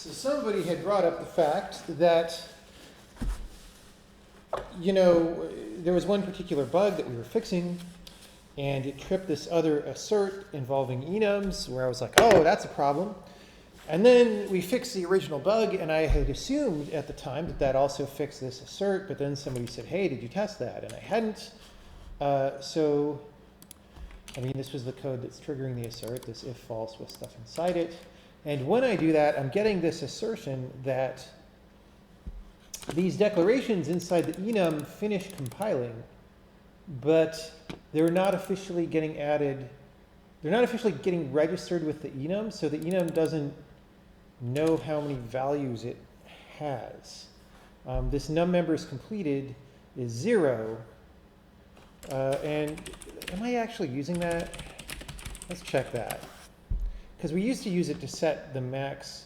So somebody had brought up the fact that, you know, there was one particular bug that we were fixing, and it tripped this other assert involving enums, where I was like, oh, that's a problem. And then we fixed the original bug, and I had assumed at the time that that also fixed this assert, but then somebody said, hey, did you test that? And I hadn't. So, I mean, this was the code that's triggering the assert, this if false with stuff inside it. And when I do that, I'm getting this assertion that these declarations inside the enum finish compiling, but they're not officially getting added. They're not officially getting registered with the enum, so the enum doesn't know how many values it has. This num members completed is 0. And am I actually using that? Let's check that. Because we used to use it to set the max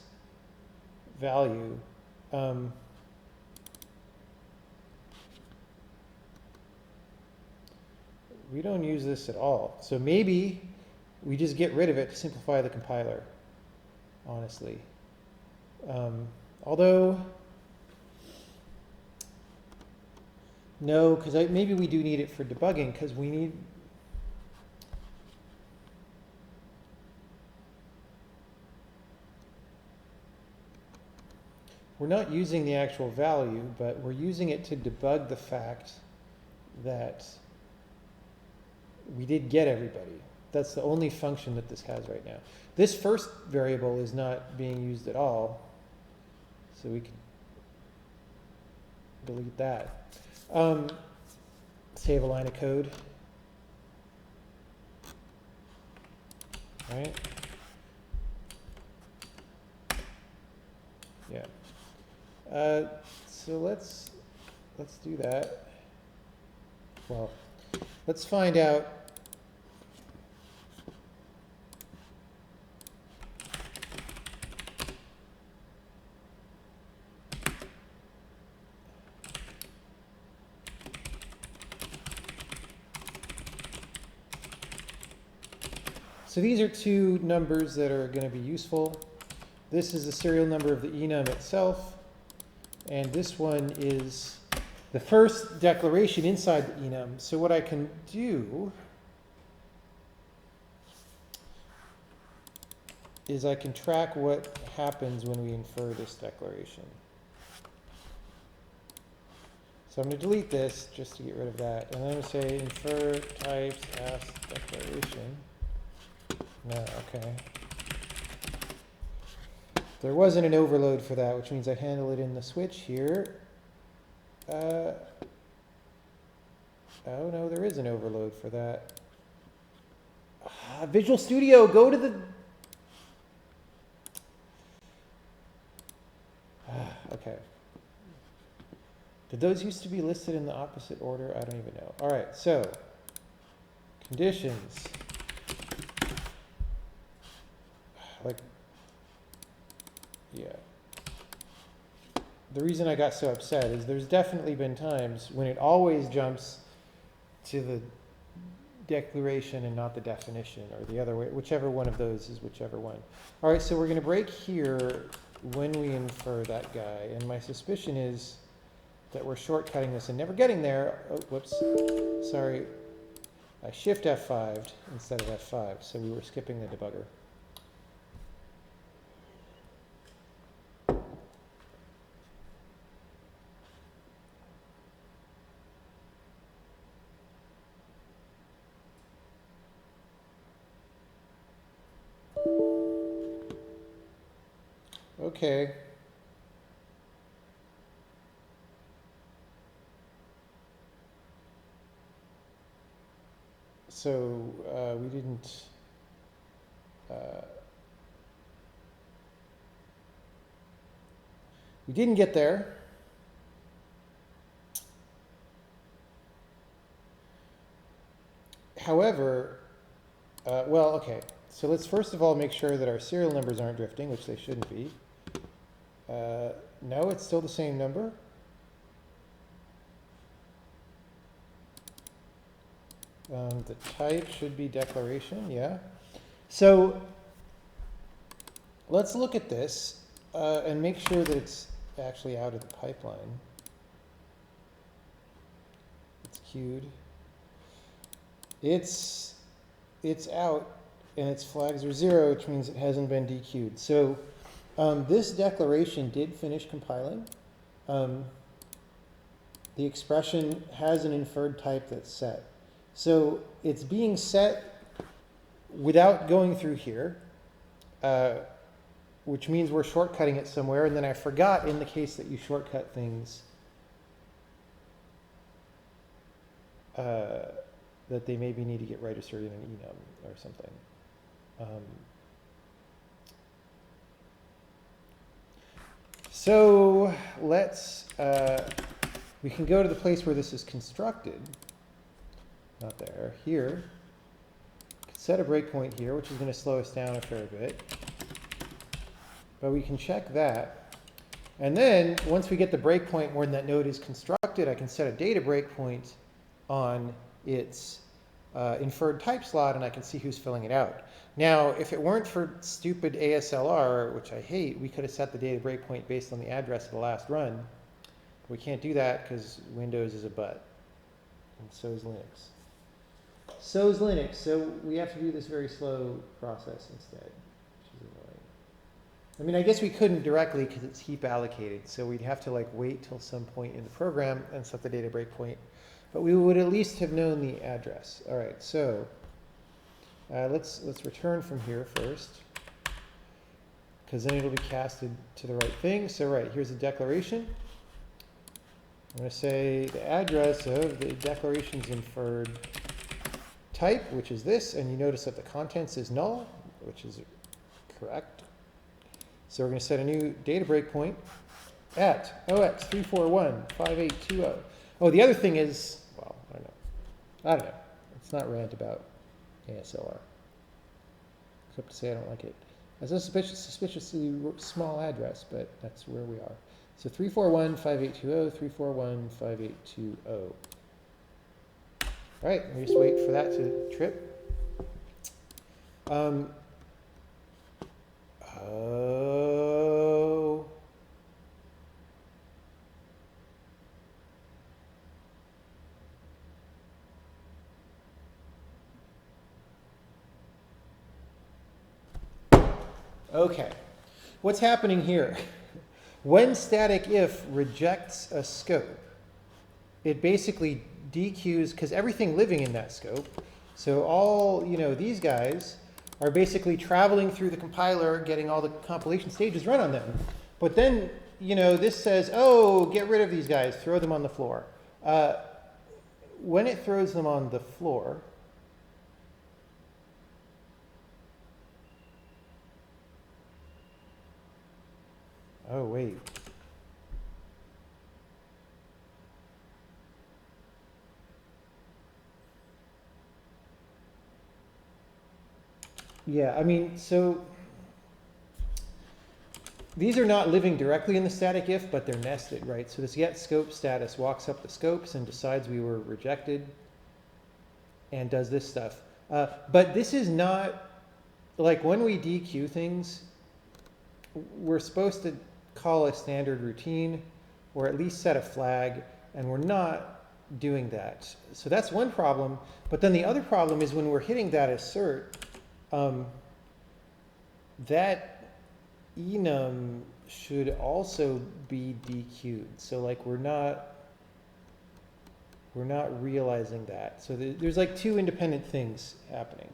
value. We don't use this at all. So maybe we just get rid of it to simplify the compiler, honestly. Although, no, because maybe we do need it for debugging, because we need... We're not using the actual value, but we're using it to debug the fact that we did get everybody. That's the only function that this has right now. This first variable is not being used at all, so we can delete that. Save a line of code. Right? Yeah. So let's do that. Well, let's find out. So these are two numbers that are going to be useful. This is the serial number of the enum itself, and this one is the first declaration inside the enum. So what I can do is I can track what happens when we infer this declaration. So I'm going to delete this just to get rid of that, and I'm going to say infer types as declaration. No, okay. There wasn't an overload for that, which means I handle it in the switch here. Oh no, there is an overload for that. Visual Studio, go to the... Okay. Did those used to be listed in the opposite order? I don't even know. All right, so conditions. Like, yeah. The reason I got so upset is there's definitely been times when it always jumps to the declaration and not the definition, or the other way, whichever one of those is whichever one. All right, so we're going to break here when we infer that guy, and my suspicion is that we're shortcutting this and never getting there. Oh, whoops, sorry. I shift F5'd instead of F5, so we were skipping the debugger. Okay. So we didn't get there. However, well, okay. So let's first of all make sure that our serial numbers aren't drifting, which they shouldn't be. No, it's still the same number. The type should be declaration, yeah. So let's look at this. and make sure that it's actually out of the pipeline. It's queued. It's out, and its flags are 0, which means it hasn't been dequeued. So this declaration did finish compiling. The expression has an inferred type that's set. So it's being set without going through here, which means we're shortcutting it somewhere. And then I forgot, in the case that you shortcut things, that they maybe need to get right asserted in enum or something. So let's, we can go to the place where this is constructed. Not there, here. Set a breakpoint here, which is going to slow us down a fair bit. But we can check that. And then, once we get the breakpoint when that node is constructed, I can set a data breakpoint on its inferred type slot, and I can see who's filling it out. Now, if it weren't for stupid ASLR, which I hate, we could have set the data breakpoint based on the address of the last run. We can't do that because Windows is a butt, and so is Linux. So is Linux, so we have to do this very slow process instead, which is annoying. I mean, I guess we couldn't directly because it's heap allocated, so we'd have to like wait till some point in the program and set the data breakpoint. But we would at least have known the address. All right, so let's return from here first, because then it'll be casted to the right thing. So right, here's the declaration. I'm going to say the address of the declaration's inferred type, which is this, and you notice that the contents is null, which is correct. So we're going to set a new data breakpoint at OX3415820. Oh, the other thing is, well, I don't know. Let's not rant about ASLR, except to say I don't like it. It's a suspiciously small address, but that's where we are. So 3415820, 3415820. All right, we just wait for that to trip. Oh. Okay, what's happening here? When static if rejects a scope, it basically dequeues, because everything living in that scope, so all, these guys are basically traveling through the compiler, getting all the compilation stages run on them. But then, this says, oh, get rid of these guys, throw them on the floor. When it throws them on the floor, oh, wait. Yeah, I mean, so these are not living directly in the static if, but they're nested, right? So this get scope status walks up the scopes and decides we were rejected and does this stuff. But this is not, like when we dequeue things, we're supposed to call a standard routine or at least set a flag, and we're not doing that. So that's one problem. But then the other problem is when we're hitting that assert, that enum should also be dequeued. So like we're not realizing that. So there's like two independent things happening.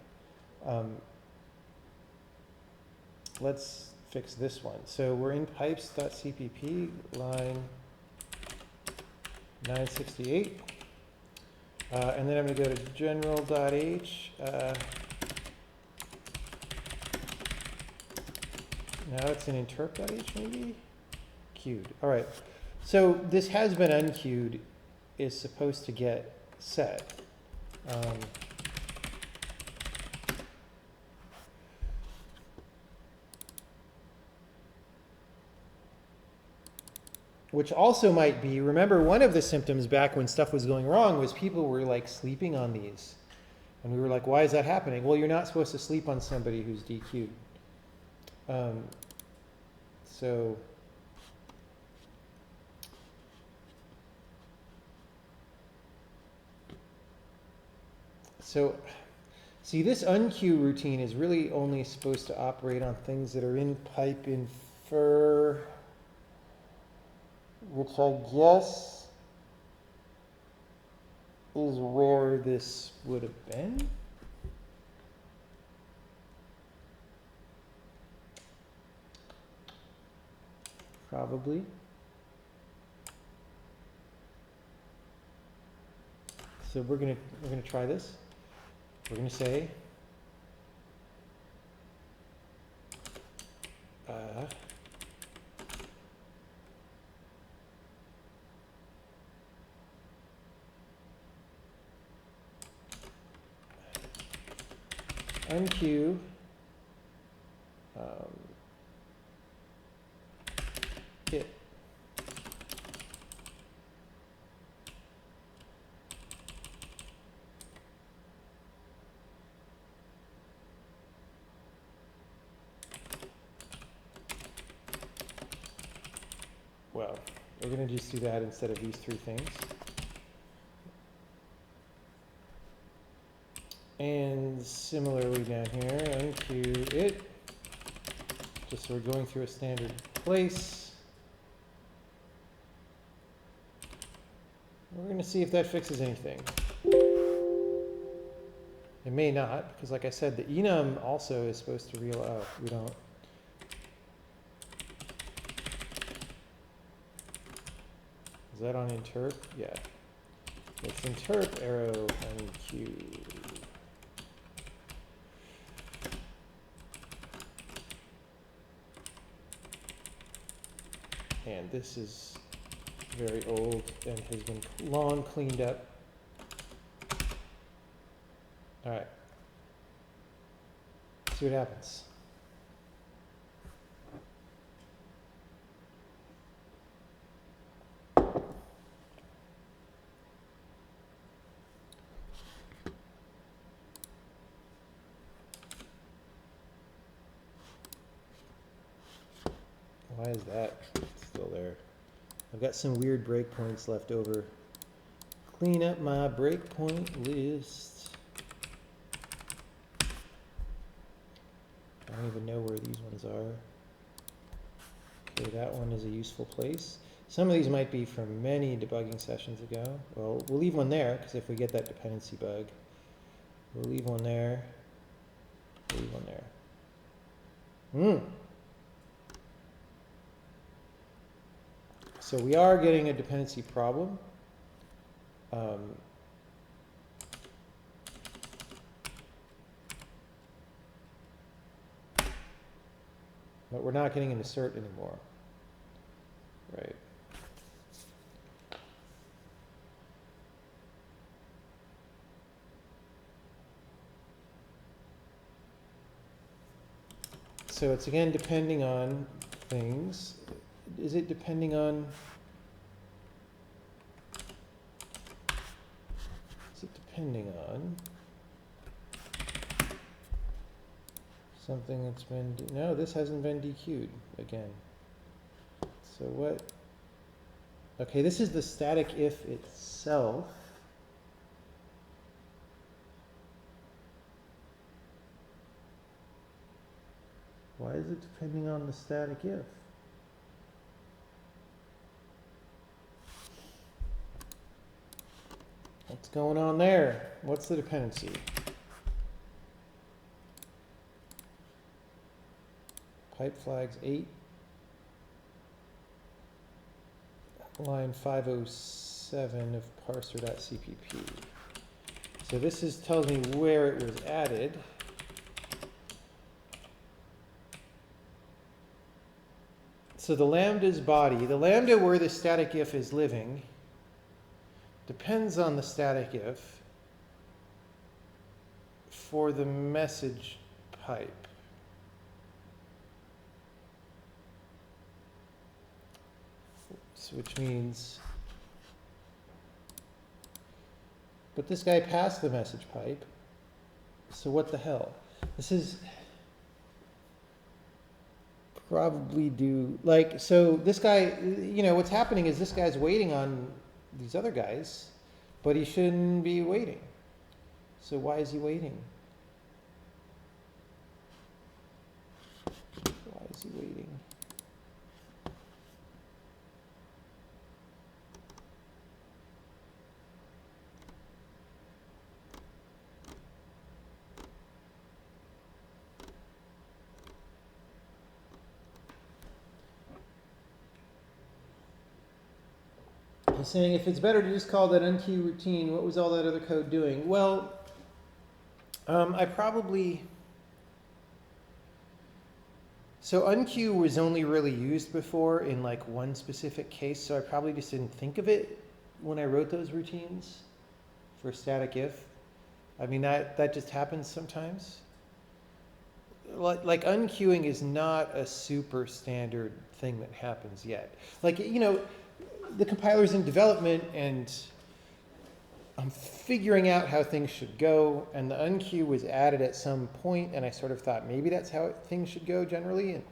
Let's fix this one. So we're in pipes.cpp, line 968. And then I'm going to go to general.h. Now it's in interp.h maybe? Queued. All right. So this has been unqueued is supposed to get set. Which also might be, remember one of the symptoms back when stuff was going wrong was people were like sleeping on these. And we were like, why is that happening? Well, you're not supposed to sleep on somebody who's DQ'd. So see, this unqueue routine is really only supposed to operate on things that are in pipe infer, which I guess is where this would have been. Probably. So we're gonna try this. We're gonna say unqueue it. Well, we're going to just do that instead of these three things. And similarly down here, unqueue it, just so we're going through a standard place. We're going to see if that fixes anything. It may not, because like I said, the enum also is supposed to oh, we don't. Is that on interp? Yeah. It's interp arrow unqueue. And this is very old and has been long cleaned up. All right. See what happens. Why is that still there? I've got some weird breakpoints left over. Clean up my breakpoint list. I don't even know where these ones are. Okay, that one is a useful place. Some of these might be from many debugging sessions ago. Well, we'll leave one there, because if we get that dependency bug, we'll leave one there. We'll leave one there. So we are getting a dependency problem. But we're not getting an assert anymore. Right. So it's again depending on things. Is it depending on? Is it depending on something that's been? No, this hasn't been dequeued again. So what? Okay, this is the static if itself. Why is it depending on the static if? What's going on there? What's the dependency? Pipe flags 8. Line 507 of parser.cpp. So this tells me where it was added. So the lambda's body, the lambda where the static if is living, depends on the static if for the message pipe. So which means, but this guy passed the message pipe, so what the hell? This is, probably do, like, so this guy, what's happening is this guy's waiting on these other guys, but he shouldn't be waiting. So why is he waiting? Why is he waiting? He's saying if it's better to just call that unqueue routine, what was all that other code doing? Well, so unqueue was only really used before in like one specific case, so I probably just didn't think of it when I wrote those routines for static if. I mean, that just happens sometimes. Like unqueuing is not a super standard thing that happens yet. Like, the compiler's in development and I'm figuring out how things should go, and the unqueue was added at some point, and I sort of thought maybe that's how things should go generally. And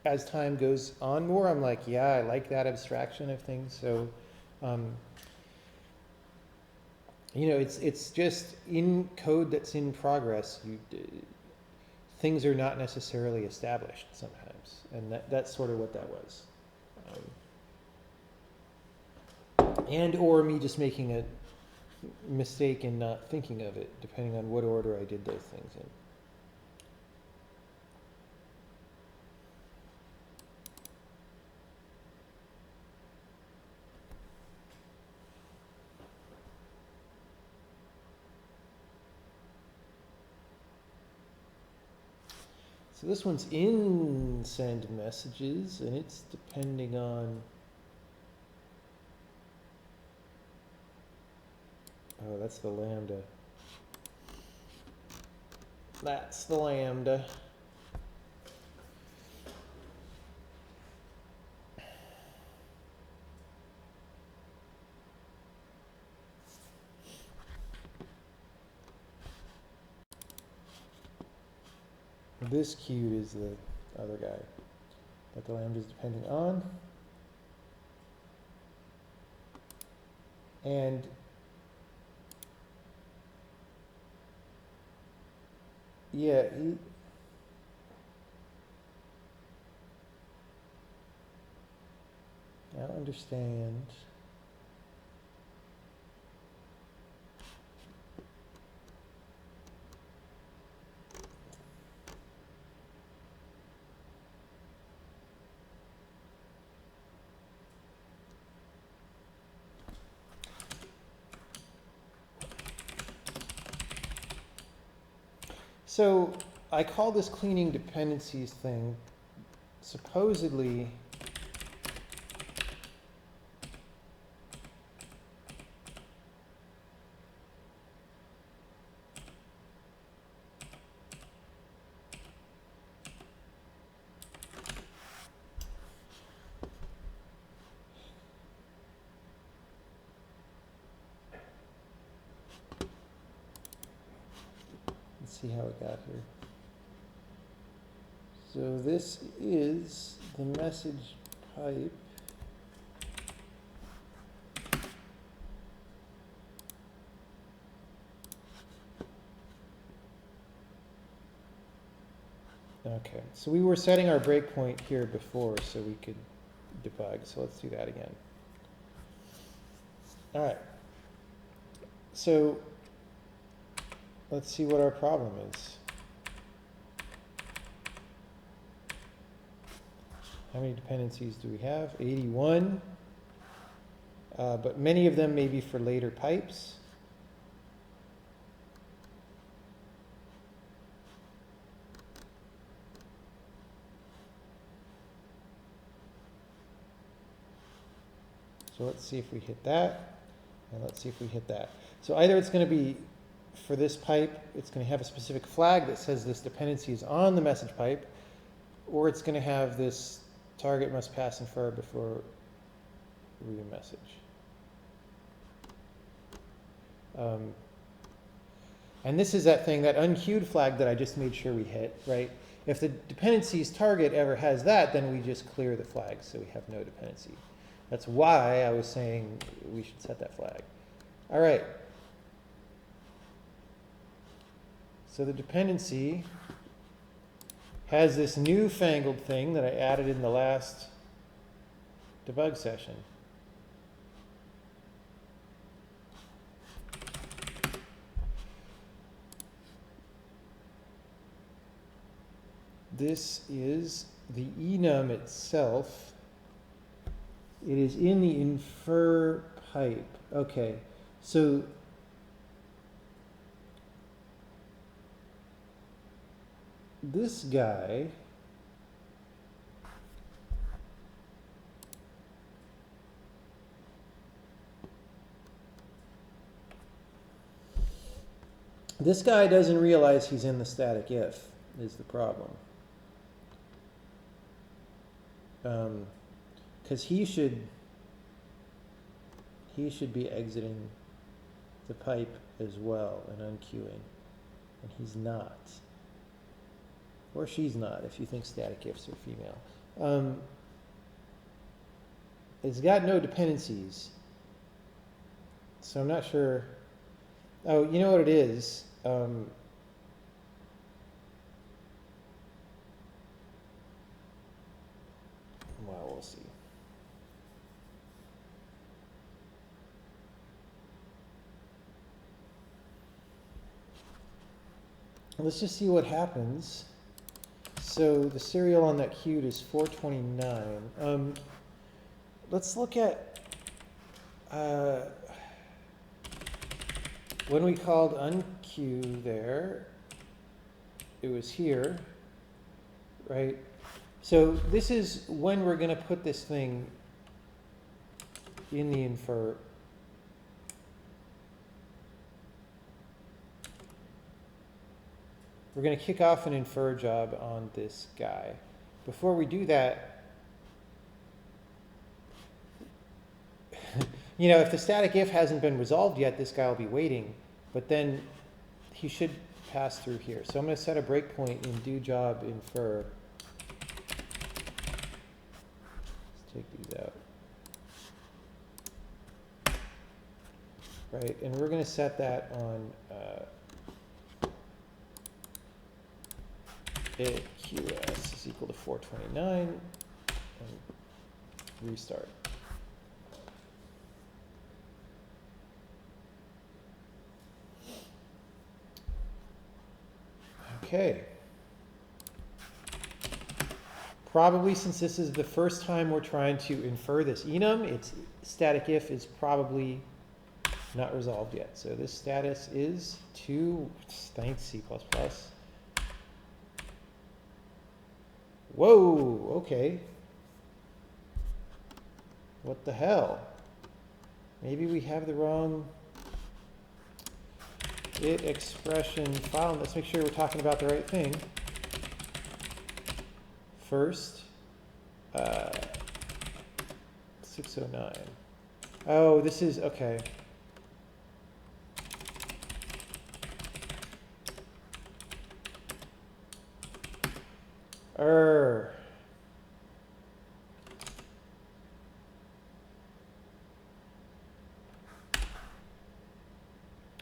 as time goes on more, I'm like, yeah, I like that abstraction of things. So, it's just in code that's in progress. Things are not necessarily established sometimes, and that's sort of what that was. And or me just making a mistake in not thinking of it, depending on what order I did those things in. So this one's in send messages, and it's depending on, oh, that's the lambda. That's the lambda. This queued is the other guy that the lambda is depending on. And yeah, I don't understand. So I call this cleaning dependencies thing supposedly see how it got here. So this is the message pipe. Okay, so we were setting our breakpoint here before so we could debug. So let's do that again. All right. So let's see what our problem is. How many dependencies do we have? 81. But many of them may be for later pipes. So let's see if we hit that, and let's see if we hit that. So either it's going to be, for this pipe, it's going to have a specific flag that says this dependency is on the message pipe, or it's going to have this target must pass infer before read a message. And this is that thing, that unqueued flag that I just made sure we hit, right? If the dependencies target ever has that, then we just clear the flag, so we have no dependency. That's why I was saying we should set that flag. All right. So the dependency has this newfangled thing that I added in the last debug session. This is the enum itself. It is in the infer pipe. Okay, so this guy doesn't realize he's in the static if is the problem. Because he should be exiting the pipe as well and unqueuing, and he's not, or she's not if you think static ifs are female. It's got no dependencies, so I'm not sure. Oh, you know what it is? Well, we'll see. Let's just see what happens. So the serial on that queue is 429. Let's look at when we called unqueue there, it was here, right? So this is when we're going to put this thing in the infer. We're going to kick off an infer job on this guy. Before we do that, you know, if the static if hasn't been resolved yet, this guy will be waiting, but then he should pass through here. So I'm going to set a breakpoint in do job infer. Let's take these out. Right, and we're going to set that on QS is equal to 429 and restart. Okay. Probably since this is the first time we're trying to infer this enum, its static if is probably not resolved yet. So this status is 2, thanks C++. Whoa, okay. What the hell? Maybe we have the wrong it expression file. Let's make sure we're talking about the right thing. First, 609. Oh, this is, okay.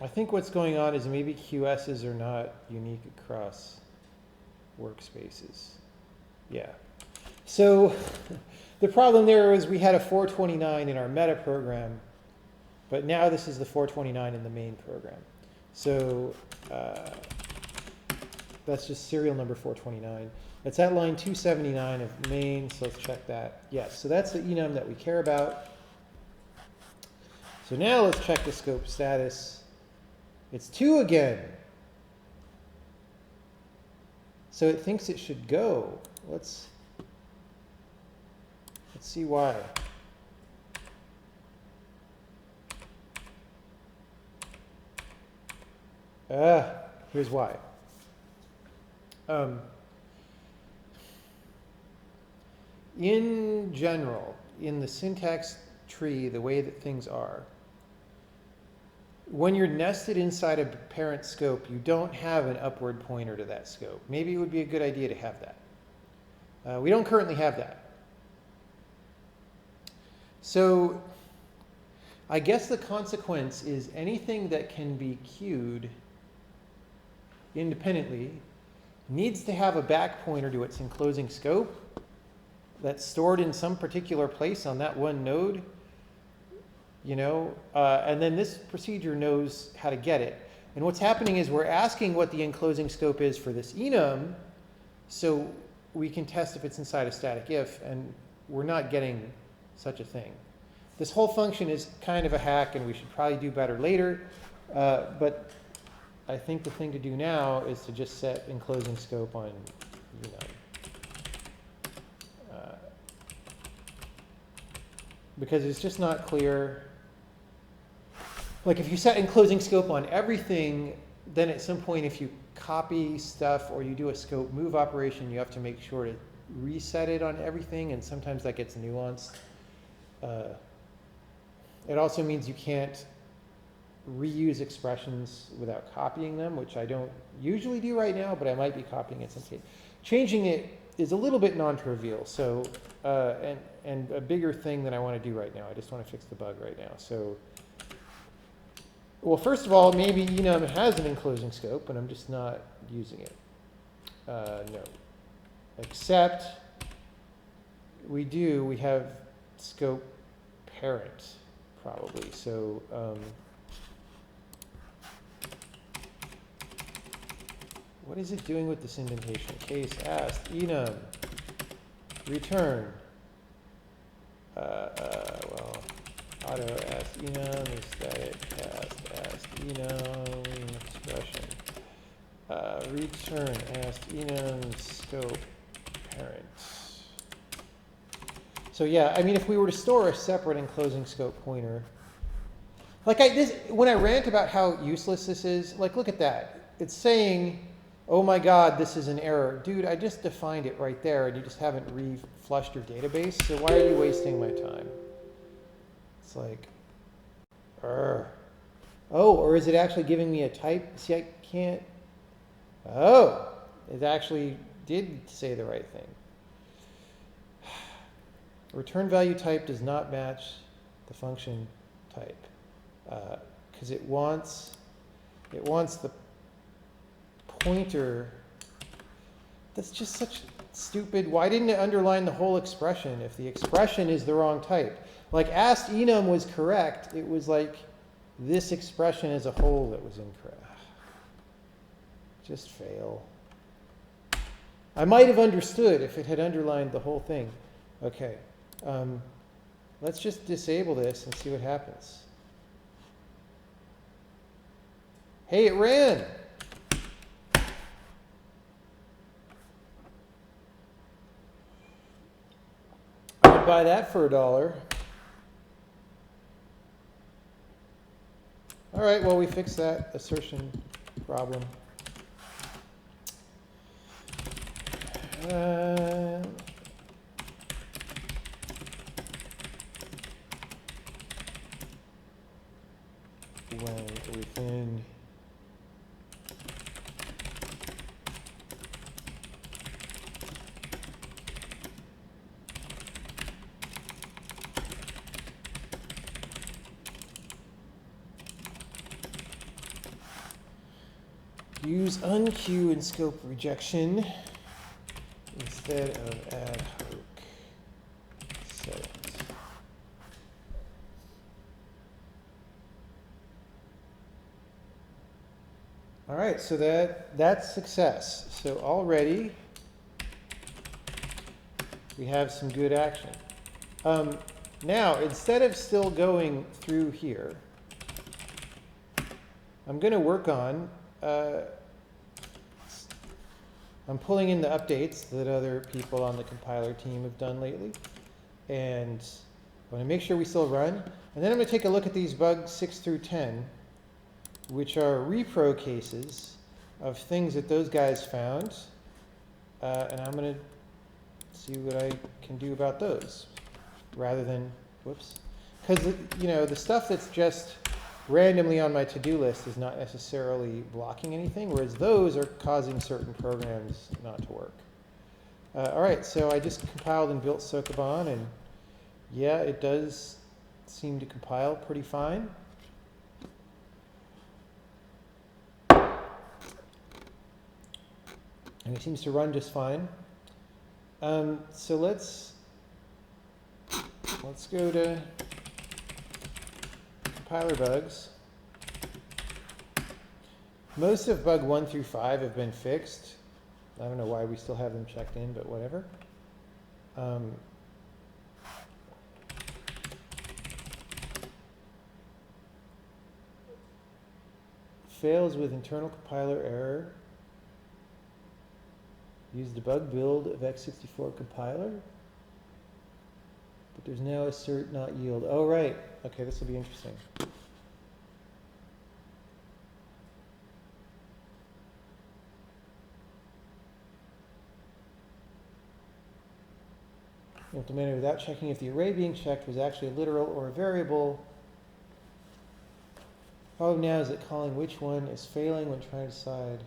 I think what's going on is maybe QSs are not unique across workspaces. Yeah. So the problem there was we had a 429 in our meta program, but now this is the 429 in the main program. So that's just serial number 429. It's at line 279 of main, so let's check that. Yes, so that's the enum that we care about. So now let's check the scope status. It's 2 again. So it thinks it should go. Let's see why. Here's why. In general, in the syntax tree, the way that things are, when you're nested inside a parent scope, you don't have an upward pointer to that scope. Maybe it would be a good idea to have that. We don't currently have that. So I guess the consequence is anything that can be queued independently needs to have a back pointer to its enclosing scope that's stored in some particular place on that one node, and then this procedure knows how to get it. And what's happening is we're asking what the enclosing scope is for this enum, so we can test if it's inside a static if, and we're not getting such a thing. This whole function is kind of a hack, and we should probably do better later, but I think the thing to do now is to just set enclosing scope on enum. Because it's just not clear. Like if you set enclosing scope on everything, then at some point if you copy stuff or you do a scope move operation, you have to make sure to reset it on everything, and sometimes that gets nuanced. It also means you can't reuse expressions without copying them, which I don't usually do right now, but I might be copying it some case. Changing it is a little bit non-trivial, so and a bigger thing than I want to do right now. I just want to fix the bug right now. So, well, first of all, maybe enum has an enclosing scope, and I'm just not using it. No, except we do. We have scope parent probably. So. What is it doing with this indentation? Case asked enum return. Well, auto asked enum is static asked enum expression. Return asked enum scope parent. So yeah, I mean, if we were to store a separate enclosing scope pointer, like when I rant about how useless this is, like look at that. It's saying, oh my God, this is an error. Dude, I just defined it right there, and you just haven't reflushed your database, so why are you wasting my time? It's like, oh, or is it actually giving me a type? See, I can't, oh, it actually did say the right thing. Return value type does not match the function type, because it wants the pointer. That's just such stupid. Why didn't it underline the whole expression if the expression is the wrong type? Like asked enum was correct. It was like this expression as a whole that was incorrect. Just fail. I might have understood if it had underlined the whole thing. Okay. Let's just disable this and see what happens. Hey, it ran. I'd buy that for $1. All right, well, we fixed that assertion problem. When within use unqueue in scope rejection instead of ad hoc set. All right, so that's success. So already we have some good action. Now, instead of still going through here, I'm going to work on I'm pulling in the updates that other people on the compiler team have done lately, and I want to make sure we still run. And then I'm going to take a look at these bugs 6 through 10, which are repro cases of things that those guys found, and I'm going to see what I can do about those, rather than, whoops, because the stuff that's just randomly on my to-do list is not necessarily blocking anything, whereas those are causing certain programs not to work. All right, so I just compiled and built Sokoban, and yeah, it does seem to compile pretty fine. And it seems to run just fine. So let's go to compiler bugs. Most of bug 1 through 5 have been fixed. I don't know why we still have them checked in, but whatever. Fails with internal compiler error. Use debug build of x64 compiler. But there's now assert not yield. Oh, right. Okay, this will be interesting. Implemented without checking if the array being checked was actually a literal or a variable. Problem now is that calling which one is failing when trying to decide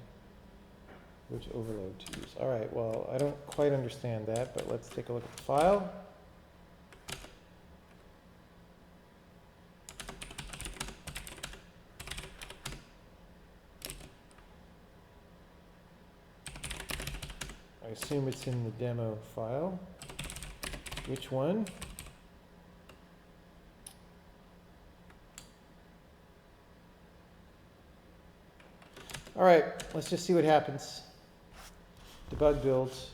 which overload to use. All right, well, I don't quite understand that, but let's take a look at the file. I assume it's in the demo file. Which one? All right, let's just see what happens. Debug builds.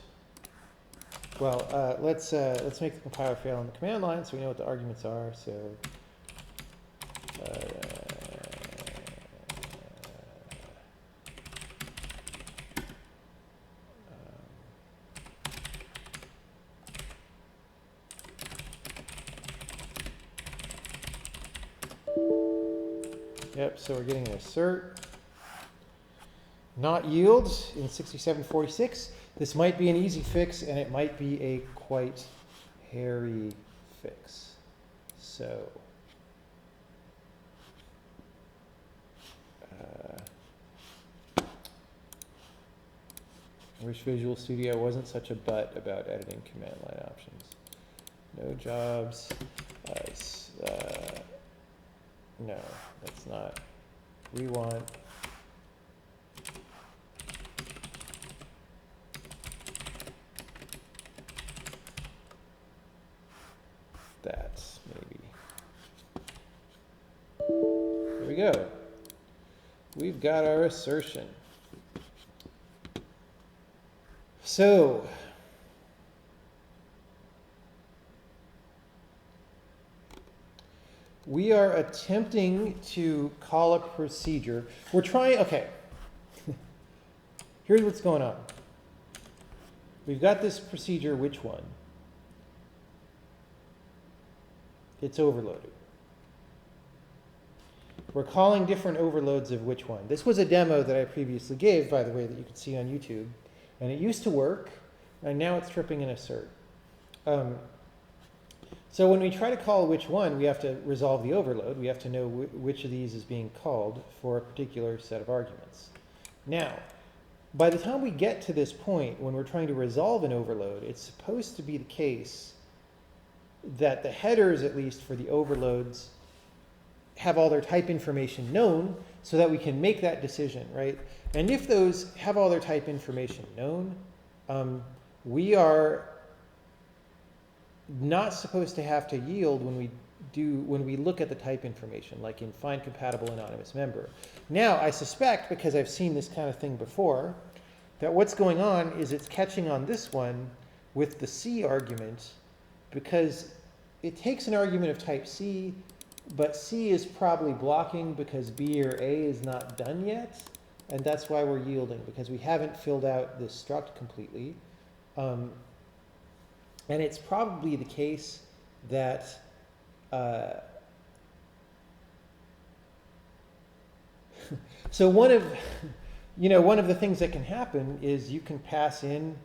Well, let's make the compiler fail on the command line so we know what the arguments are. So yep, so we're getting an assert. Not yield in 6746. This might be an easy fix, and it might be a quite hairy fix. So, I wish Visual Studio wasn't such a butt about editing command line options. No jobs. No, that's not. We want that, maybe. There we go. We've got our assertion. So, we are attempting to call a procedure. We're trying, okay. Here's what's going on. We've got this procedure, which one? It's overloaded. We're calling different overloads of which one. This was a demo that I previously gave, by the way, that you could see on YouTube. And it used to work, and now it's tripping an assert. So when we try to call which one, we have to resolve the overload. We have to know which of these is being called for a particular set of arguments. Now, by the time we get to this point, when we're trying to resolve an overload, it's supposed to be the case that the headers, at least for the overloads, have all their type information known so that we can make that decision, right? And if those have all their type information known, we are not supposed to have to yield when we look at the type information, like in find compatible anonymous member. Now, I suspect, because I've seen this kind of thing before, that what's going on is it's catching on this one with the C argument, because it takes an argument of type C, but C is probably blocking because B or A is not done yet, and that's why we're yielding, because we haven't filled out this struct completely. And it's probably the case that so one of the things that can happen is you can pass in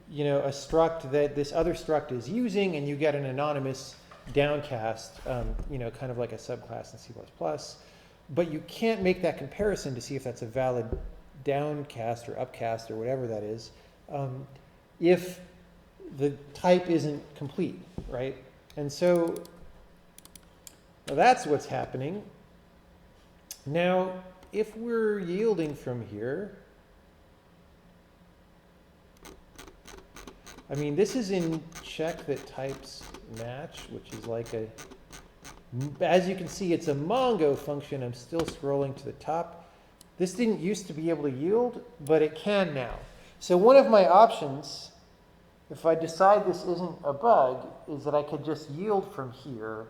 a struct that this other struct is using, and you get an anonymous downcast, kind of like a subclass in C++, but you can't make that comparison to see if that's a valid downcast or upcast or whatever that is, if the type isn't complete, right? And so well, that's what's happening. Now, if we're yielding from here, I mean, this is in check that types match, which is like as you can see, it's a Mongo function. I'm still scrolling to the top. This didn't used to be able to yield, but it can now. So one of my options, if I decide this isn't a bug, is that I could just yield from here,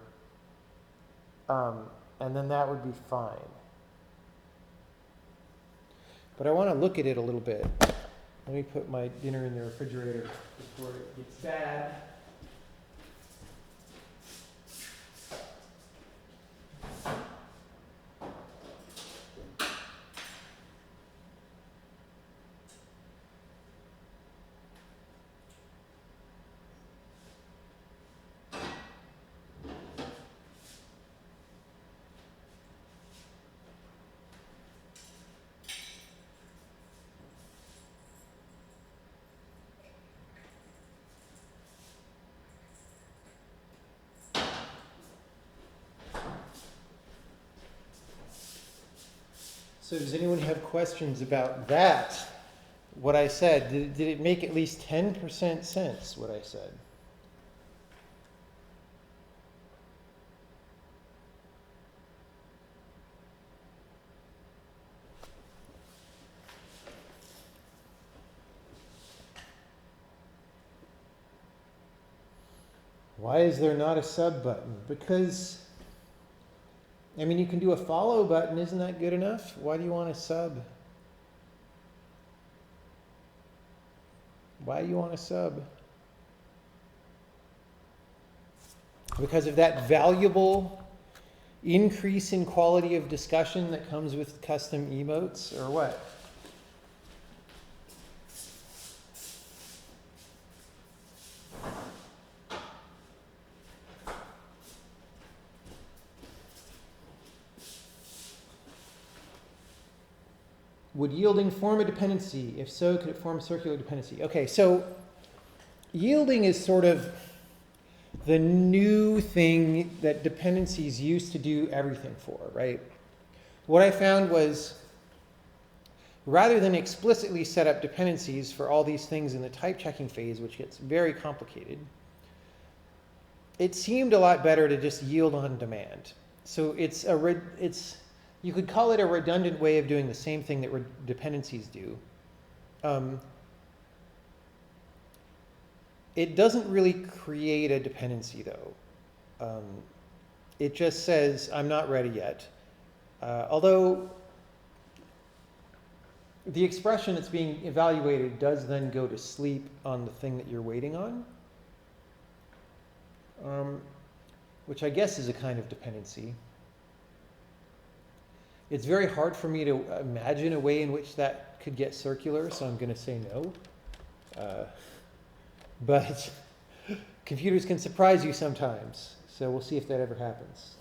and then that would be fine. But I want to look at it a little bit. Let me put my dinner in the refrigerator before it gets bad. So does anyone have questions about that? What I said, did it make at least 10% sense, what I said? Why is there not a sub button? Because, I mean, you can do a follow button. Isn't that good enough? Why do you want a sub? Why do you want a sub? Because of that valuable increase in quality of discussion that comes with custom emotes, or what? Would yielding form a dependency? If so, could it form a circular dependency? Okay, so yielding is sort of the new thing that dependencies used to do everything for, right? What I found was, rather than explicitly set up dependencies for all these things in the type checking phase, which gets very complicated, it seemed a lot better to just yield on demand. So you could call it a redundant way of doing the same thing that dependencies do. It doesn't really create a dependency, though. It just says, I'm not ready yet. Although the expression that's being evaluated does then go to sleep on the thing that you're waiting on, which I guess is a kind of dependency. It's very hard for me to imagine a way in which that could get circular, so I'm going to say no. But computers can surprise you sometimes, so we'll see if that ever happens.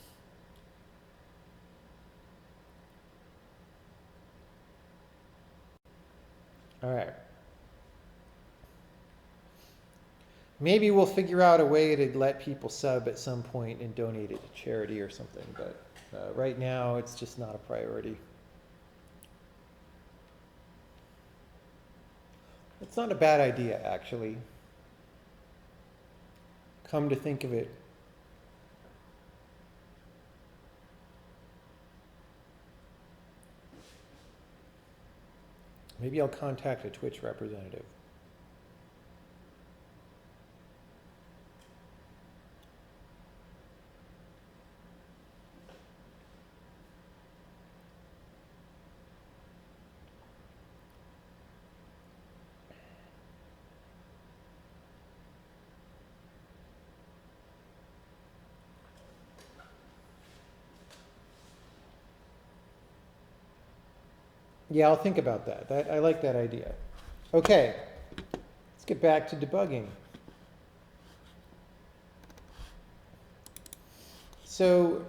All right. Maybe we'll figure out a way to let people sub at some point and donate it to charity or something, but right now it's just not a priority. It's not a bad idea, actually. Come to think of it. Maybe I'll contact a Twitch representative. Yeah, I'll think about that. I like that idea. Okay, let's get back to debugging. So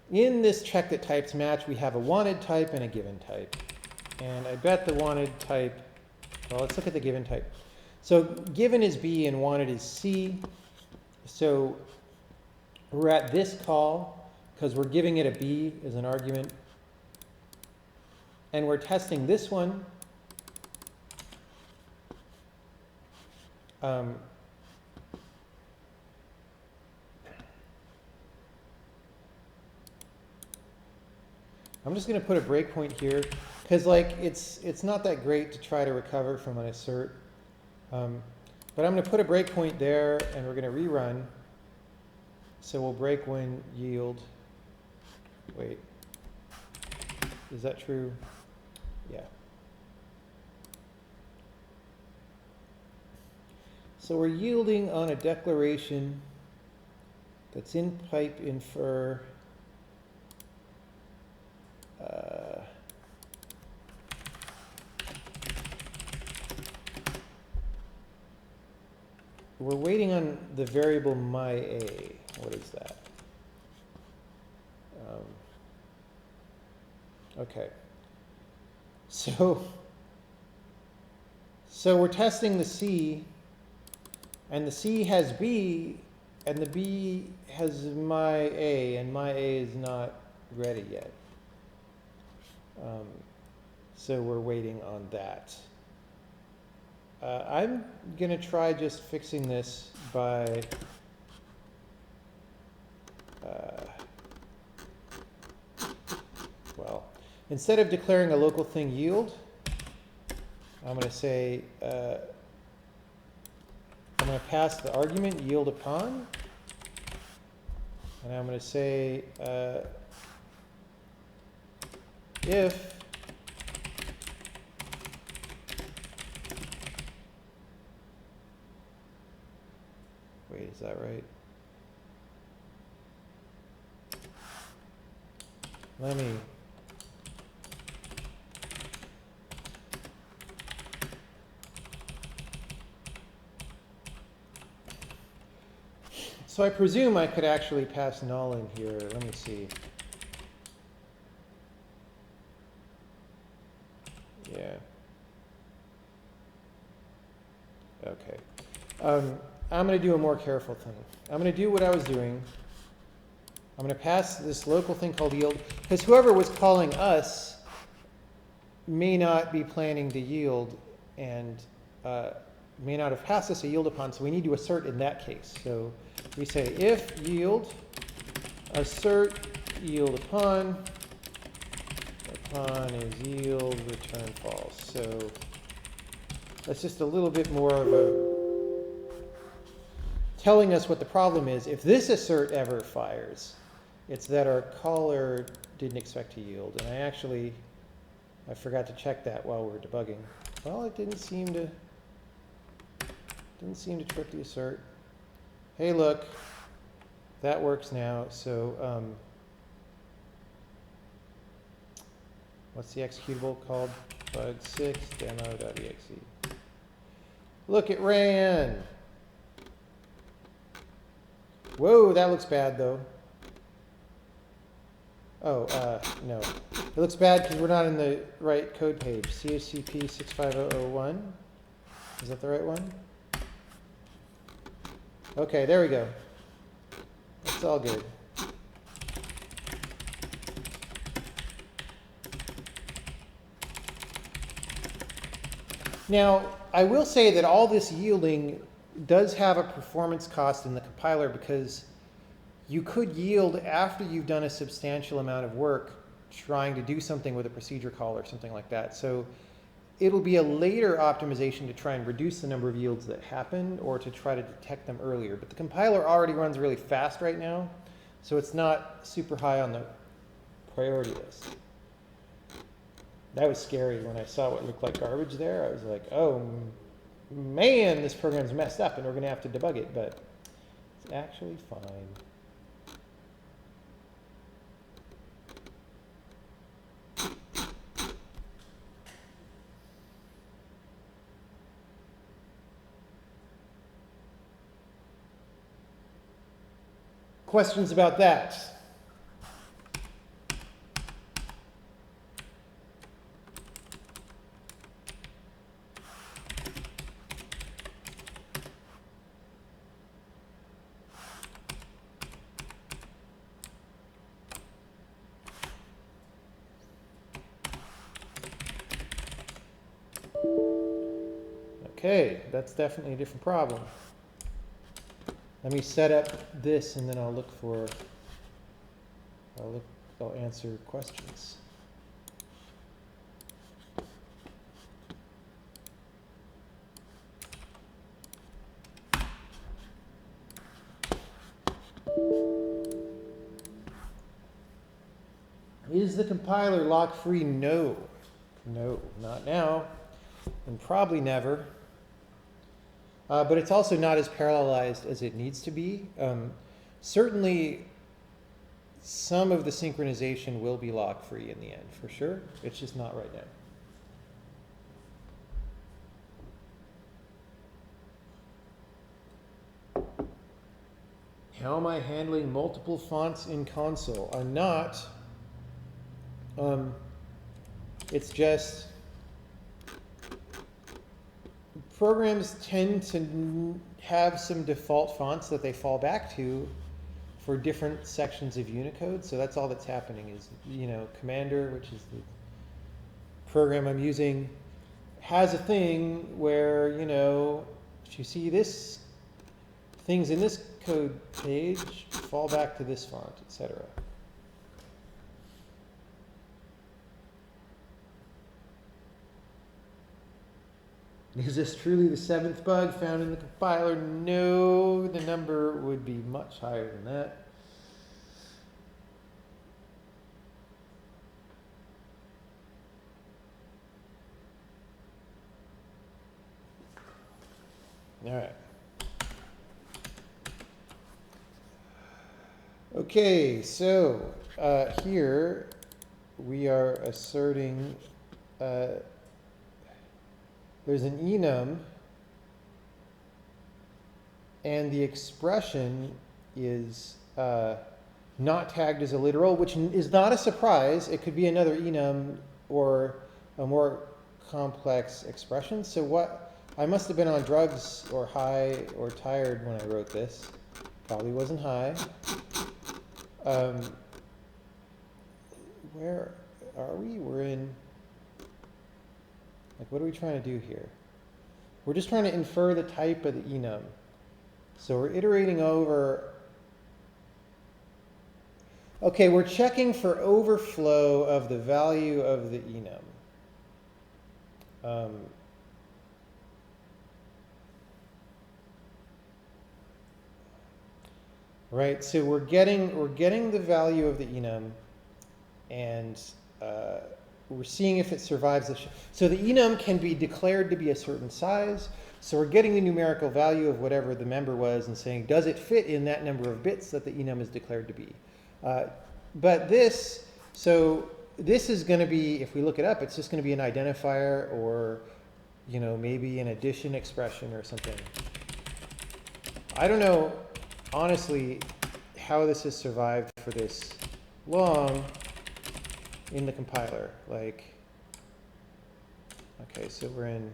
in this check that types match, we have a wanted type and a given type. And I bet the wanted type, well, let's look at the given type. So given is B and wanted is C. So we're at this call because we're giving it a B as an argument. And we're testing this one. I'm just going to put a breakpoint here because like it's not that great to try to recover from an assert. But I'm going to put a breakpoint there and we're going to rerun. So we'll break when yield. Wait, is that true? Yeah. So we're yielding on a declaration that's in pipe infer. We're waiting on the variable myA. What is that? Okay. So we're testing the C, and the C has B, and the B has myA, and myA is not ready yet. So we're waiting on that. I'm going to try just fixing this by well, instead of declaring a local thing yield, I'm going to say I'm going to pass the argument yield upon, and I'm going to say if wait, is that right? Let me so I presume I could actually pass null in here. Let me see. Yeah. Okay. I'm going to do a more careful thing. I'm going to do what I was doing. I'm going to pass this local thing called yield, because whoever was calling us may not be planning to yield and may not have passed us a yield upon, so we need to assert in that case. So we say if yield, assert yield upon is yield, return false. So that's just a little bit more of a telling us what the problem is. If this assert ever fires, it's that our caller didn't expect to yield. And I forgot to check that while we were debugging. Well, it didn't seem to trip the assert. Hey, look, that works now. So what's the executable called? Bug6 demo.exe. Look, it ran. Whoa, that looks bad though. Oh, no. It looks bad because we're not in the right code page. CHCP 65001. Is that the right one? Okay, there we go. It's all good. Now, I will say that all this yielding does have a performance cost in the compiler, because you could yield after you've done a substantial amount of work trying to do something with a procedure call or something like that. So it'll be a later optimization to try and reduce the number of yields that happen or to try to detect them earlier. But the compiler already runs really fast right now, so it's not super high on the priority list. That was scary when I saw what looked like garbage there. I was like, oh man, this program's messed up and we're going to have to debug it, but it's actually fine. Questions about that? Okay, that's definitely a different problem. Let me set up this and then I'll look for, I'll answer questions. Is the compiler lock-free? No. No, not now, and probably never. But it's also not as parallelized as it needs to be. Certainly, some of the synchronization will be lock-free in the end, for sure. It's just not right now. How am I handling multiple fonts in console? I'm not. It's just programs tend to have some default fonts that they fall back to for different sections of Unicode. So that's all that's happening is, Commander, which is the program I'm using, has a thing where, if you see this, things in this code page fall back to this font, etc. Is this truly the 7th bug found in the compiler? No, the number would be much higher than that. All right. Okay, so here we are asserting there's an enum, and the expression is not tagged as a literal, which is not a surprise. It could be another enum or a more complex expression. So what, I must have been on drugs or high or tired when I wrote this. Probably wasn't high. Where are we? We're in, what are we trying to do here? We're just trying to infer the type of the enum. So we're iterating over. Okay, we're checking for overflow of the value of the enum. Right, so we're getting the value of the enum, and we're seeing if it survives the so the enum can be declared to be a certain size. So we're getting the numerical value of whatever the member was and saying, does it fit in that number of bits that the enum is declared to be? But this is going to be, if we look it up, it's just going to be an identifier or, maybe an addition expression or something. I don't know, honestly, how this has survived for this long in the compiler. Okay, so we're in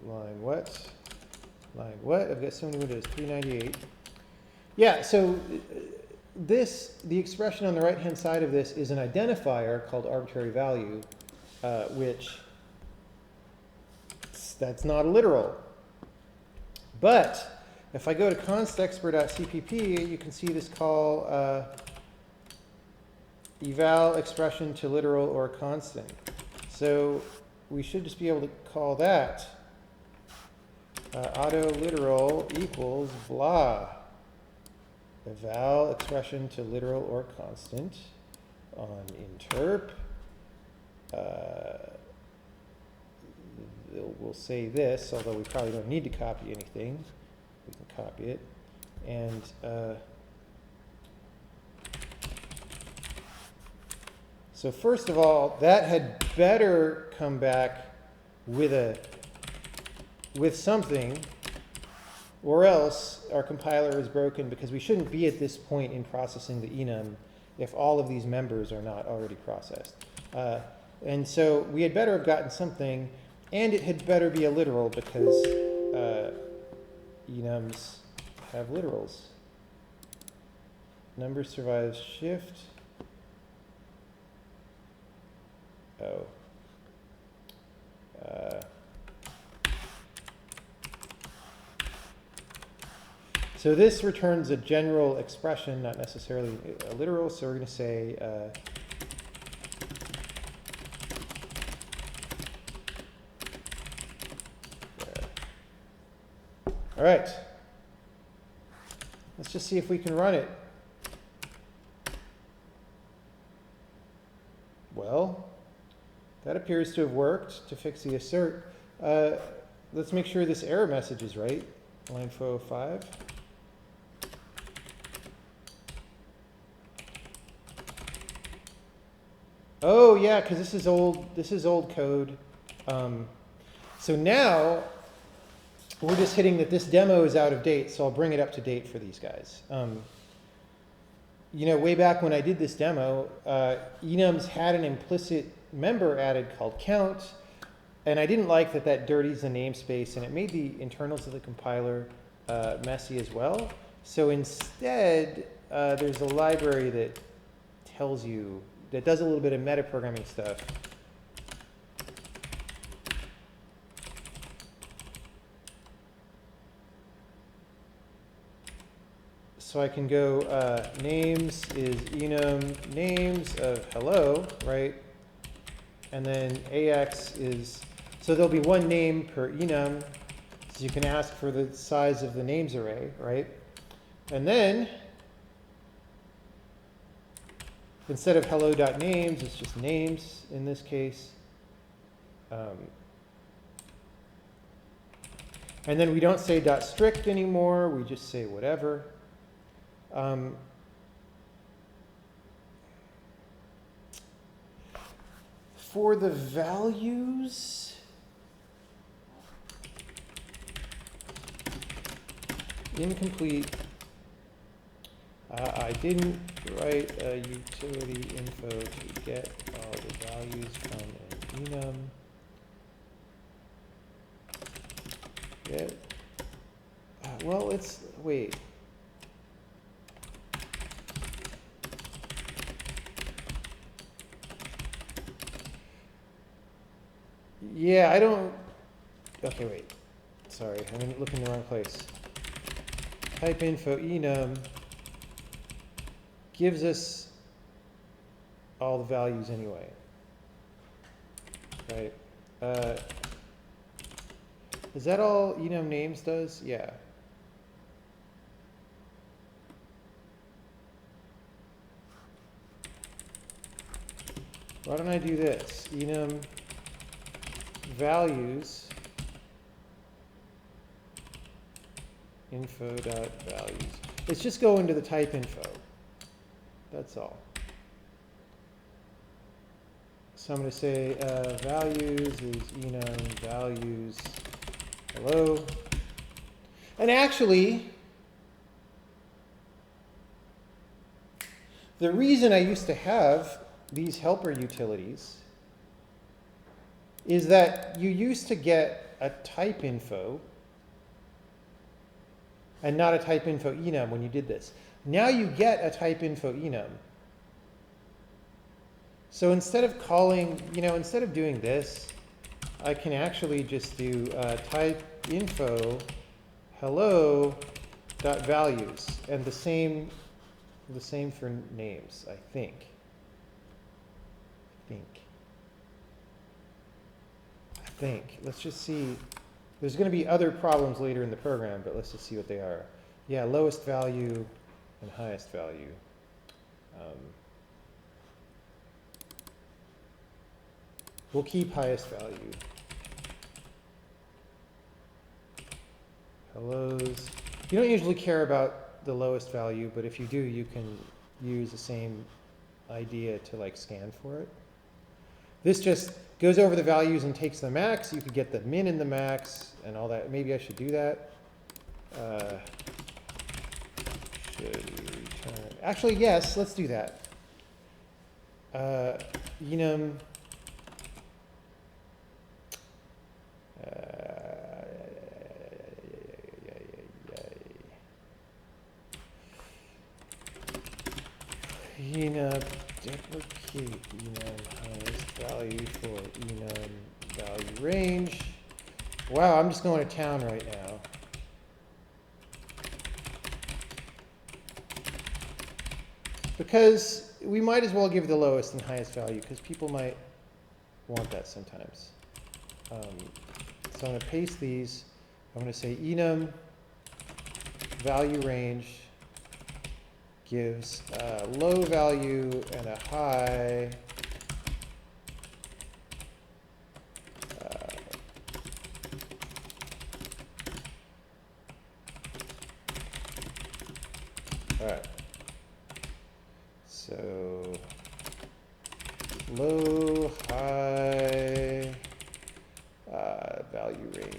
line what? I've got so many windows, 398. Yeah, so the expression on the right-hand side of this is an identifier called arbitrary value, which that's not a literal. But if I go to constexpr.cpp, you can see this call eval expression to literal or constant. So we should just be able to call that auto literal equals blah. Eval expression to literal or constant on interp. We'll say this, although we probably don't need to copy anything. We can copy it. And So first of all, that had better come back with something, or else our compiler is broken, because we shouldn't be at this point in processing the enum if all of these members are not already processed. And so we had better have gotten something, and it had better be a literal, because enums have literals. Number survives shift. Oh. So this returns a general expression, not necessarily a literal, so we're going to say all right. Let's just see if we can run it. Well, that appears to have worked to fix the assert. Let's make sure this error message is right. Line 405. Oh yeah, because this is old code. So now we're just hitting that this demo is out of date, so I'll bring it up to date for these guys. You know, way back when I did this demo, enums had an implicit member added called count, and I didn't like that that dirties the namespace, and it made the internals of the compiler messy as well. So instead, there's a library that tells you, that does a little bit of metaprogramming stuff. So I can go names is enum names of hello, right? And then AX is, so there'll be one name per enum. So you can ask for the size of the names array, right? And then instead of hello.names, it's just names in this case. And then we don't say .strict anymore, we just say whatever. For the values, incomplete. I didn't write a utility info to get all the values from an enum. Get, well, let's wait. Yeah, I don't. Okay, wait. Sorry, I'm looking in the wrong place. Type info enum gives us all the values anyway, right? Is that all enum names does? Yeah. Why don't I do this? Enum values info.values. Let's just go into the type info. That's all. So I'm going to say values is enum values hello. And actually, the reason I used to have these helper utilities is that you used to get a type info and not a type info enum when you did this. Now you get a type info enum. So instead of calling, instead of doing this, I can actually just do type info hello dot values, and the same for names, I think. Let's just see. There's going to be other problems later in the program, but let's just see what they are. Yeah, lowest value and highest value. We'll keep highest value. Hellos. You don't usually care about the lowest value, but if you do, you can use the same idea to like scan for it. This just goes over the values and takes the max. You could get the min and the max and all that. Maybe I should do that. Should return. Actually, yes, let's do that. Enum. Enum deprecate enum highest value for enum value range. Wow, I'm just going to town right now. Because we might as well give the lowest and highest value because people might want that sometimes. So I'm going to paste these. I'm going to say enum value range gives a low value and a high all right. So low, high value range.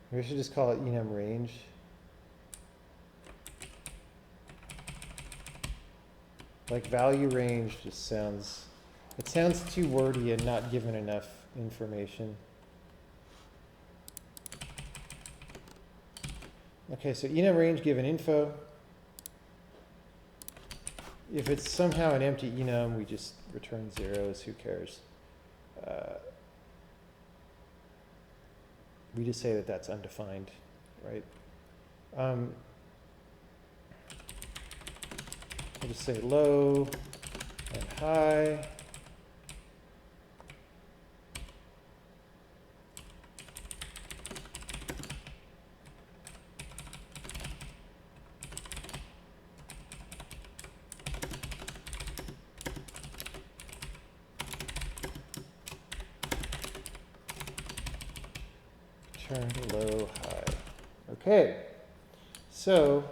We should just call it enum range. Like value range just sounds, it sounds too wordy and not given enough information. Okay, so enum range given info. If it's somehow an empty enum, we just return zeros, who cares? We just say that that's undefined, right? I'll just say low and high. Turn to low, high. Okay, so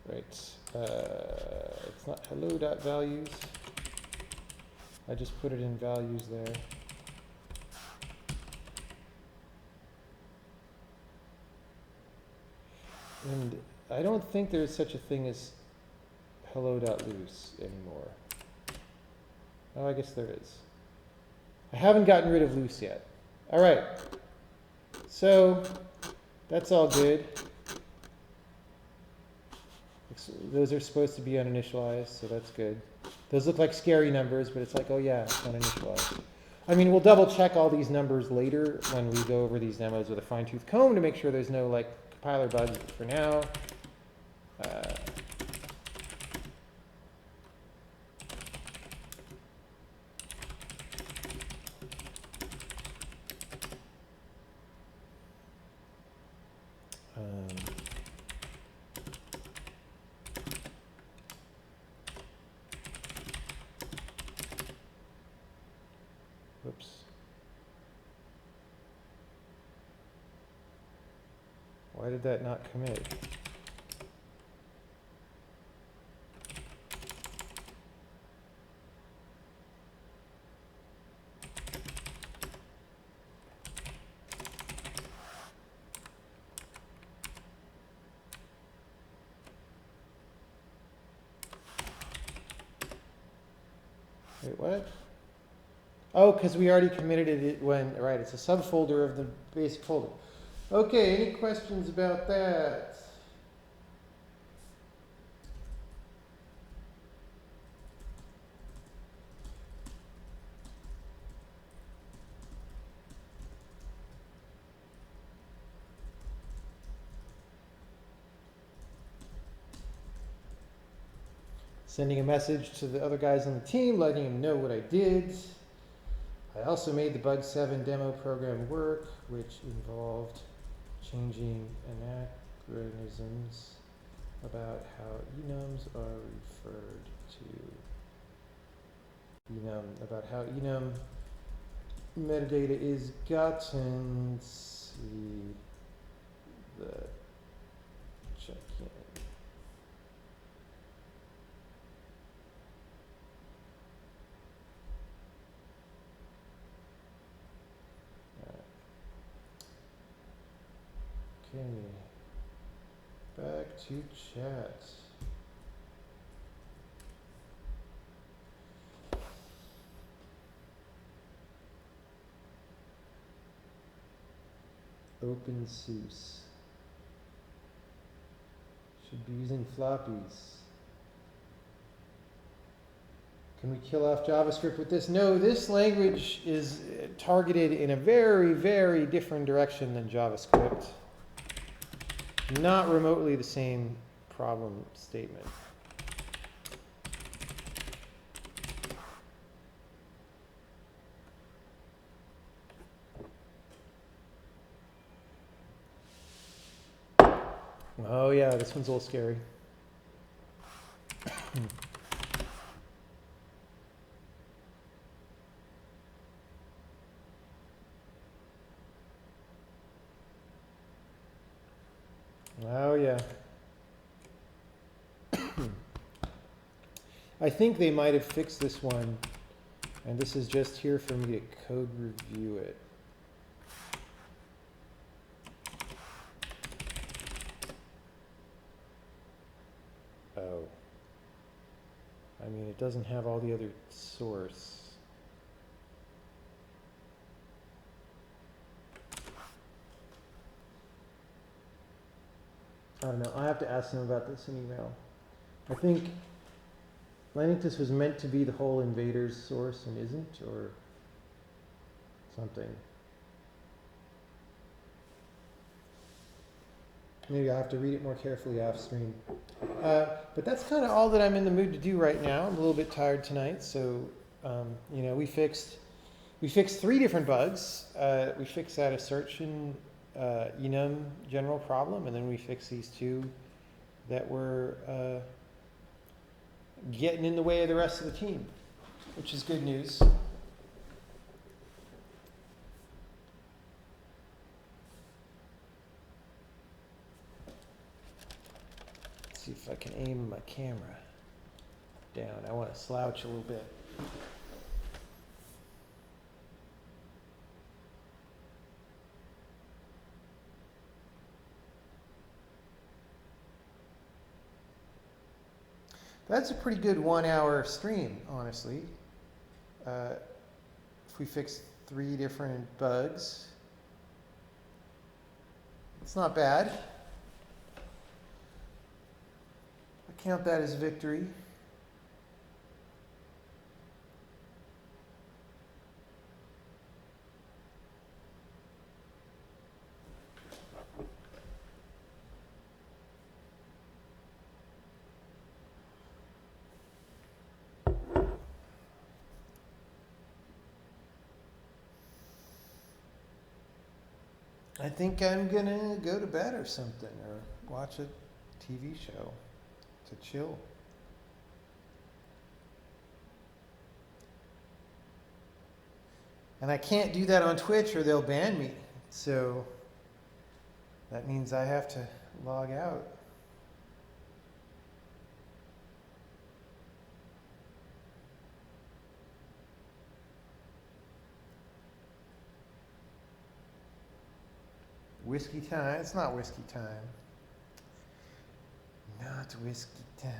right, it's not hello.values. I just put it in values there. And I don't think there's such a thing as hello.loose anymore. Oh, I guess there is. I haven't gotten rid of loose yet. All right. So that's all good. Those are supposed to be uninitialized, so that's good. Those look like scary numbers, but it's like, oh yeah, it's uninitialized. I mean, we'll double check all these numbers later when we go over these demos with a fine-tooth comb to make sure there's no like compiler bugs. But for now, whoops. Why did that not commit? Wait, what? Oh, because we already committed it when, right, it's a subfolder of the basic folder. Okay, any questions about that? Sending a message to the other guys on the team, letting them know what I did. I also made the Bug 7 demo program work, which involved changing anachronisms about how enums are referred to. About how enum metadata is gotten. See the check-in. Okay, back to chat. OpenSUSE. Should be using floppies. Can we kill off JavaScript with this? No, this language is targeted in a very, very different direction than JavaScript. Not remotely the same problem statement. Oh yeah, this one's a little scary. Oh yeah. I think they might have fixed this one, and this is just here for me to code review it. Oh. I mean, it doesn't have all the other source. I don't know. I have to ask them about this in email. I think this was meant to be the whole invaders source and isn't, or something. Maybe I'll have to read it more carefully off screen. But that's kind of all that I'm in the mood to do right now. I'm a little bit tired tonight, so you know, we fixed 3 different bugs. We fixed that assertion enum general problem, and then we fixed these 2 that were getting in the way of the rest of the team, which is good news. Let's see if I can aim my camera down. I want to slouch a little bit. That's a pretty good 1-hour stream, honestly. If we fix 3 different bugs, it's not bad. I count that as victory. I think I'm gonna go to bed or something, or watch a TV show to chill. And I can't do that on Twitch or they'll ban me. So that means I have to log out. Whiskey time? It's not whiskey time. Not whiskey time.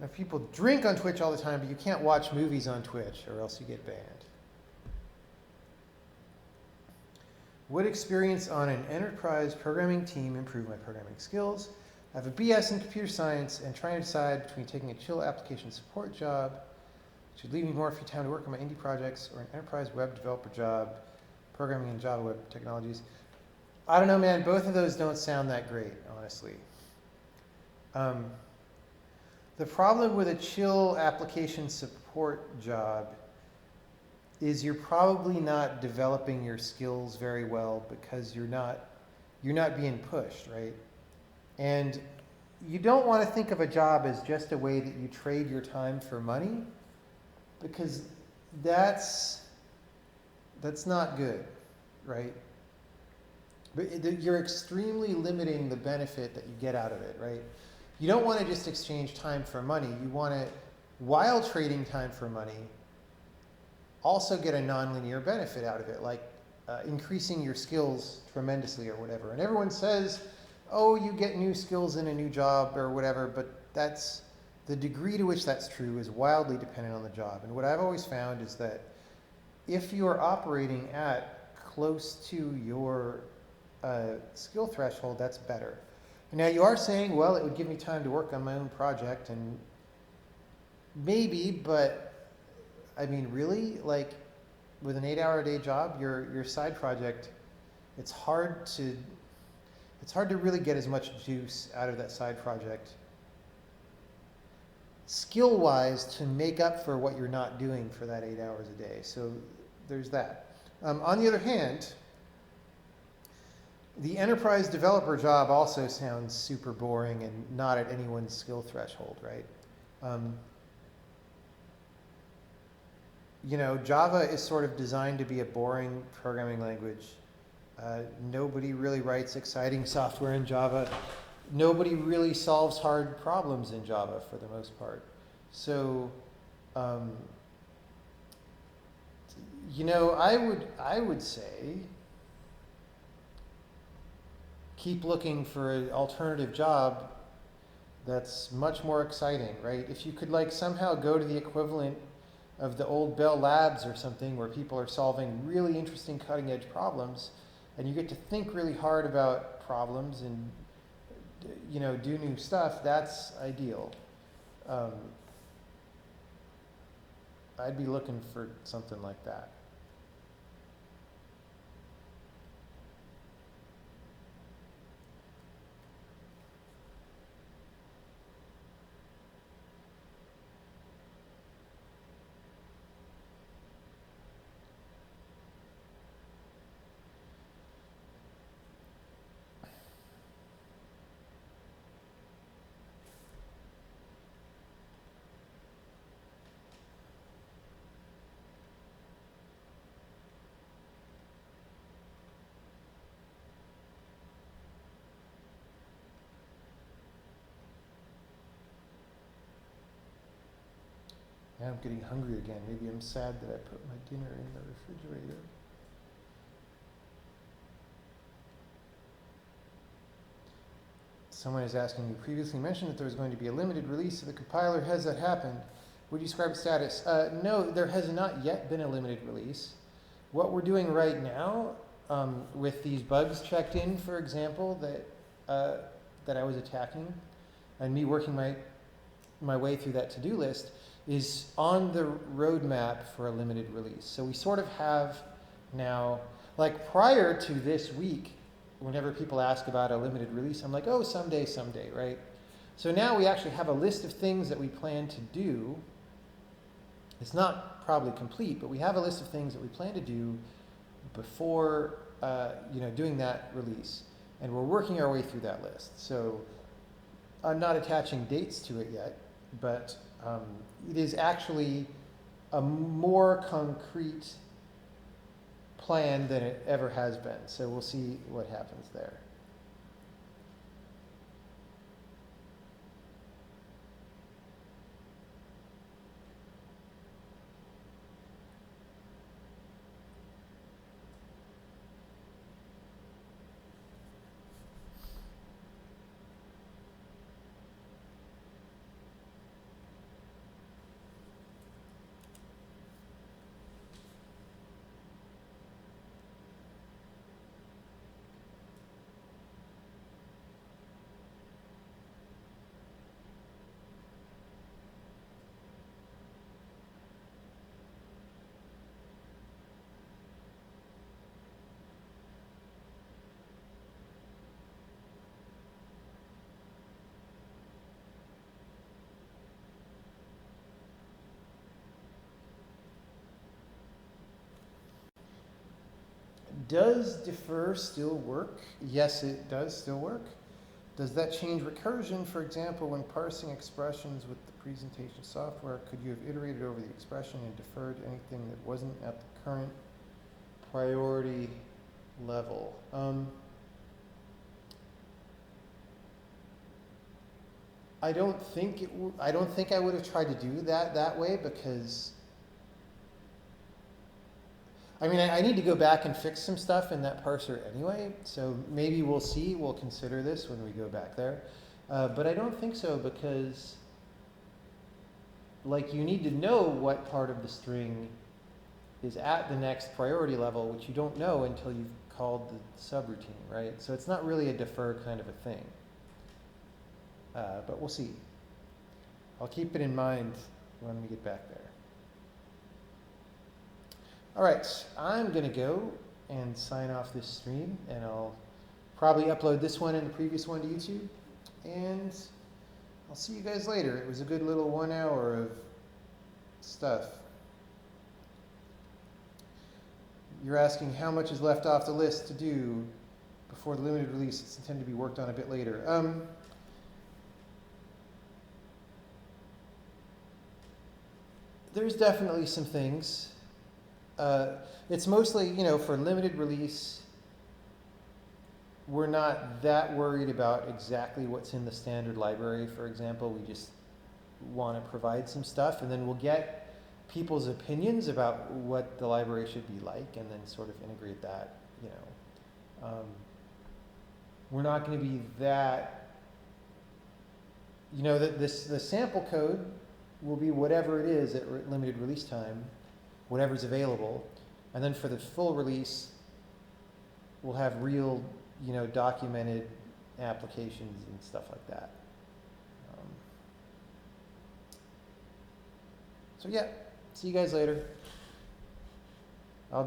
Now, people drink on Twitch all the time, but you can't watch movies on Twitch or else you get banned. Would experience on an enterprise programming team improve my programming skills? I have a BS in computer science and trying to decide between taking a chill application support job, which would leave me more free time to work on my indie projects, or an enterprise web developer job, programming in Java web technologies. I don't know, man. Both of those don't sound that great, honestly. Um, the problem with a chill application support job is you're probably not developing your skills very well because you're not being pushed, right? And you don't want to think of a job as just a way that you trade your time for money, because that's not good, right? But you're extremely limiting the benefit that you get out of it, right? You don't want to just exchange time for money. You want to, while trading time for money, also get a nonlinear benefit out of it, like increasing your skills tremendously or whatever. And everyone says, oh, you get new skills in a new job or whatever, but that's the degree to which that's true is wildly dependent on the job. And what I've always found is that if you're operating at close to your skill threshold, that's better. And now you are saying, well, it would give me time to work on my own project, and maybe, but I mean, really, like with an 8-hour-a-day job, your side project, it's hard to really get as much juice out of that side project skill-wise to make up for what you're not doing for that 8 hours a day. So there's that. On the other hand, the enterprise developer job also sounds super boring and not at anyone's skill threshold, right? You know, Java is sort of designed to be a boring programming language. Nobody really writes exciting software in Java. Nobody really solves hard problems in Java for the most part. So, you know, I would say keep looking for an alternative job that's much more exciting, right? If you could like somehow go to the equivalent of the old Bell Labs or something where people are solving really interesting cutting edge problems and you get to think really hard about problems and, you know, do new stuff, that's ideal. I'd be looking for something like that. Now I'm getting hungry again. Maybe I'm sad that I put my dinner in the refrigerator. Someone is asking, you previously mentioned that there was going to be a limited release of the compiler. Has that happened? Would you describe its status? No, there has not yet been a limited release. What we're doing right now, with these bugs checked in, for example, that I was attacking, and me working my way through that to-do list, is on the roadmap for a limited release. So we sort of have now, like prior to this week, whenever people ask about a limited release, I'm like, oh, someday, right? So now we actually have a list of things that we plan to do. It's not probably complete, but we have a list of things that we plan to do before doing that release. And we're working our way through that list. So I'm not attaching dates to it yet, but it is actually a more concrete plan than it ever has been. So we'll see what happens there. Does defer still work? Yes, it does still work. Does that change recursion? For example, when parsing expressions with the presentation software, could you have iterated over the expression and deferred anything that wasn't at the current priority level? I don't think I would have tried to do that way, because I mean, I need to go back and fix some stuff in that parser anyway, so maybe we'll see. We'll consider this when we go back there. But I don't think so, because like, you need to know what part of the string is at the next priority level, which you don't know until you've called the subroutine, right? So it's not really a defer kind of a thing. But we'll see. I'll keep it in mind when we get back there. All right, I'm going to go and sign off this stream, and I'll probably upload this one and the previous one to YouTube. And I'll see you guys later. It was a good little 1 hour of stuff. You're asking how much is left off the list to do before the limited release. It's intended to be worked on a bit later. There's definitely some things. It's mostly, for limited release, we're not that worried about exactly what's in the standard library, for example. We just want to provide some stuff, and then we'll get people's opinions about what the library should be like, and then sort of integrate that, We're not going to be that, the sample code will be whatever it is at limited release time, whatever's available. And then for the full release, we'll have real, documented applications and stuff like that. So yeah, see you guys later. I'll be